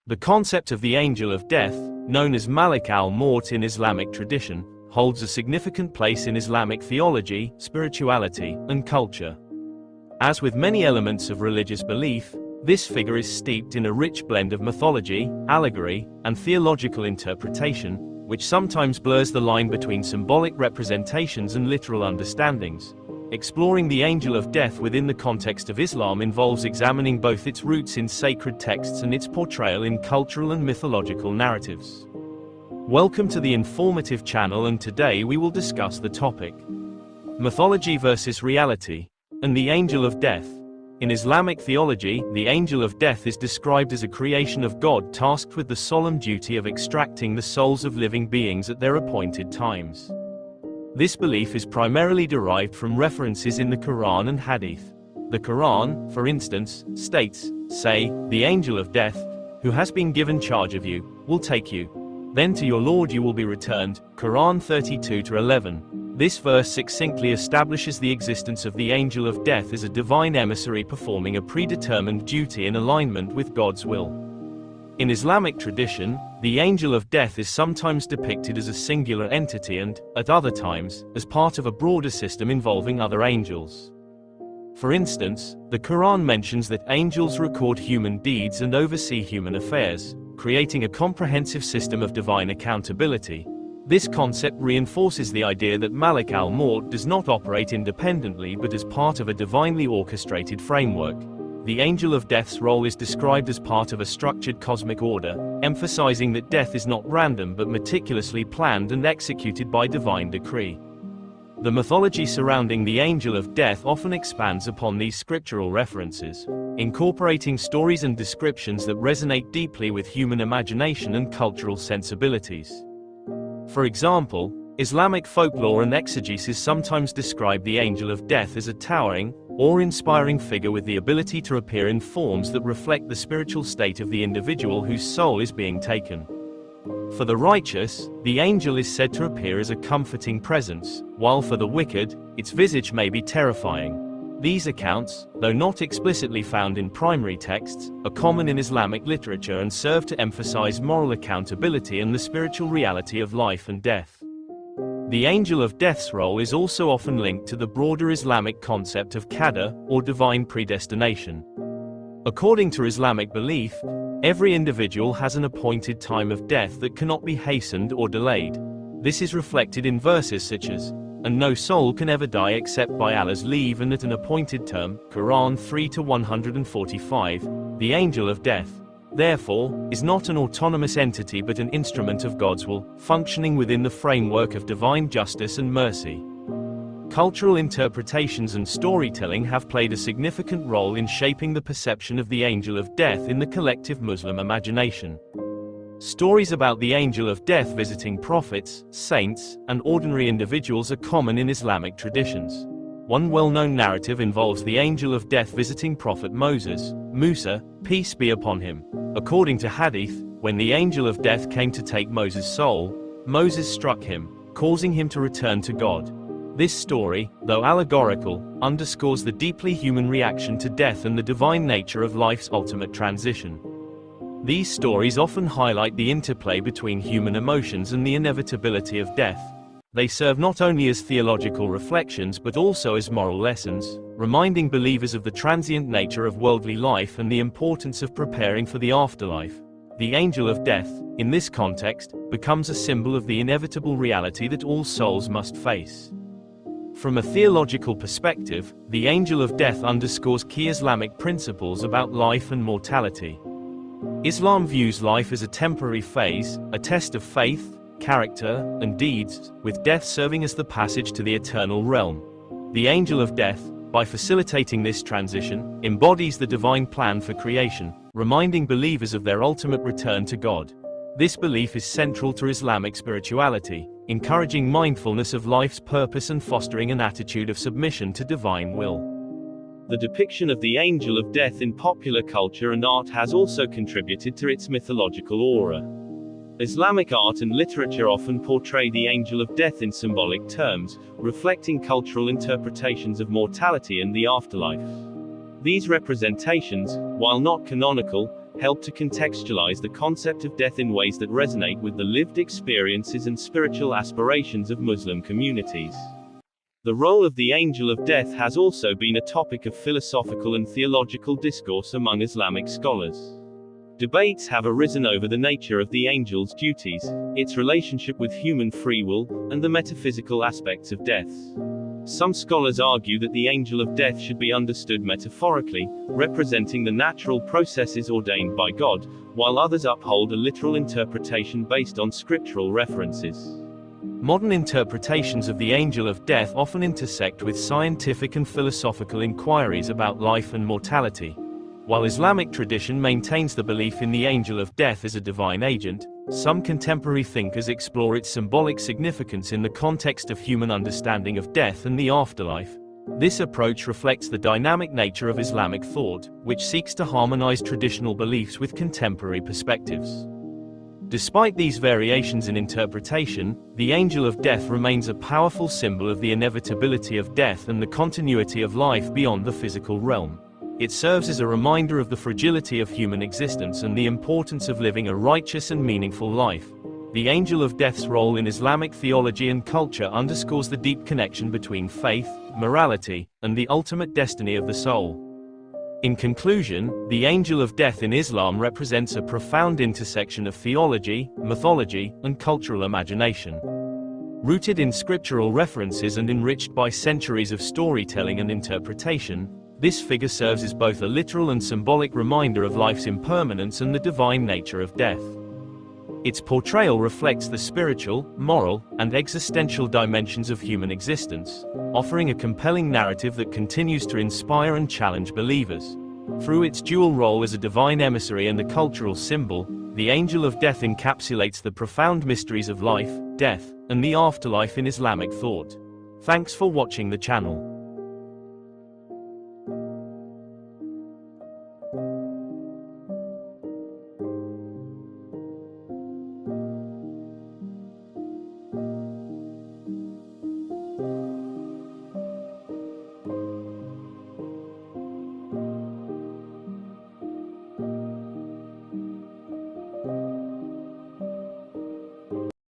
The concept of the angel of death, known as Malak al-Mawt in Islamic tradition, holds a significant place in Islamic theology, spirituality, and culture. As with many elements of religious belief, this figure is steeped in a rich blend of mythology, allegory, and theological interpretation, which sometimes blurs the line between symbolic representations and literal understandings. Exploring the angel of death within the context of Islam involves examining both its roots in sacred texts and its portrayal in cultural and mythological narratives. Welcome to the informative channel, and today we will discuss the topic: mythology versus reality, and the angel of death. In Islamic theology, the angel of death is described as a creation of God tasked with the solemn duty of extracting the souls of living beings at their appointed times. This belief is primarily derived from references in the Quran and Hadith. The Quran, for instance, states, "Say, the angel of death, who has been given charge of you, will take you. Then to your Lord you will be returned." Quran 32-11. This verse succinctly establishes the existence of the angel of death as a divine emissary performing a predetermined duty in alignment with God's will. In Islamic tradition, the angel of death is sometimes depicted as a singular entity and, at other times, as part of a broader system involving other angels. For instance, the Quran mentions that angels record human deeds and oversee human affairs, creating a comprehensive system of divine accountability. This concept reinforces the idea that Malak al-Mawt does not operate independently but as part of a divinely orchestrated framework. The angel of death's role is described as part of a structured cosmic order, emphasizing that death is not random but meticulously planned and executed by divine decree. The mythology surrounding the angel of death often expands upon these scriptural references, incorporating stories and descriptions that resonate deeply with human imagination and cultural sensibilities. For example, Islamic folklore and exegesis sometimes describe the angel of death as a towering, awe-inspiring figure with the ability to appear in forms that reflect the spiritual state of the individual whose soul is being taken. For the righteous, the angel is said to appear as a comforting presence, while for the wicked, its visage may be terrifying. These accounts, though not explicitly found in primary texts, are common in Islamic literature and serve to emphasize moral accountability and the spiritual reality of life and death. The angel of death's role is also often linked to the broader Islamic concept of qadar, or divine predestination. According to Islamic belief, every individual has an appointed time of death that cannot be hastened or delayed. This is reflected in verses such as, "And no soul can ever die except by Allah's leave and at an appointed term," Quran 3-145. The angel of death, therefore, is not an autonomous entity but an instrument of God's will, functioning within the framework of divine justice and mercy. Cultural interpretations and storytelling have played a significant role in shaping the perception of the angel of death in the collective Muslim imagination. Stories about the angel of death visiting prophets, saints, and ordinary individuals are common in Islamic traditions. One well-known narrative involves the angel of death visiting Prophet Moses, Musa, peace be upon him. According to Hadith, when the angel of death came to take Moses' soul, Moses struck him, causing him to return to God. This story, though allegorical, underscores the deeply human reaction to death and the divine nature of life's ultimate transition. These stories often highlight the interplay between human emotions and the inevitability of death. They serve not only as theological reflections but also as moral lessons, reminding believers of the transient nature of worldly life and the importance of preparing for the afterlife. The angel of death, in this context, becomes a symbol of the inevitable reality that all souls must face. From a theological perspective, the angel of death underscores key Islamic principles about life and mortality. Islam views life as a temporary phase, a test of faith, character, and deeds, with death serving as the passage to the eternal realm. The angel of death, by facilitating this transition, embodies the divine plan for creation, reminding believers of their ultimate return to God. This belief is central to Islamic spirituality, encouraging mindfulness of life's purpose and fostering an attitude of submission to divine will. The depiction of the angel of death in popular culture and art has also contributed to its mythological aura. Islamic art and literature often portray the angel of death in symbolic terms, reflecting cultural interpretations of mortality and the afterlife. These representations, while not canonical, help to contextualize the concept of death in ways that resonate with the lived experiences and spiritual aspirations of Muslim communities. The role of the angel of death has also been a topic of philosophical and theological discourse among Islamic scholars. Debates have arisen over the nature of the angel's duties, its relationship with human free will, and the metaphysical aspects of death. Some scholars argue that the angel of death should be understood metaphorically, representing the natural processes ordained by God, while others uphold a literal interpretation based on scriptural references. Modern interpretations of the angel of death often intersect with scientific and philosophical inquiries about life and mortality. While Islamic tradition maintains the belief in the angel of death as a divine agent, some contemporary thinkers explore its symbolic significance in the context of human understanding of death and the afterlife. This approach reflects the dynamic nature of Islamic thought, which seeks to harmonize traditional beliefs with contemporary perspectives. Despite these variations in interpretation, the angel of death remains a powerful symbol of the inevitability of death and the continuity of life beyond the physical realm. It serves as a reminder of the fragility of human existence and the importance of living a righteous and meaningful life. The angel of death's role in Islamic theology and culture underscores the deep connection between faith, morality, and the ultimate destiny of the soul. In conclusion, the angel of death in Islam represents a profound intersection of theology, mythology, and cultural imagination. Rooted in scriptural references and enriched by centuries of storytelling and interpretation, this figure serves as both a literal and symbolic reminder of life's impermanence and the divine nature of death. Its portrayal reflects the spiritual, moral, and existential dimensions of human existence, offering a compelling narrative that continues to inspire and challenge believers. Through its dual role as a divine emissary and a cultural symbol, the angel of death encapsulates the profound mysteries of life, death, and the afterlife in Islamic thought. Thanks for watching the channel.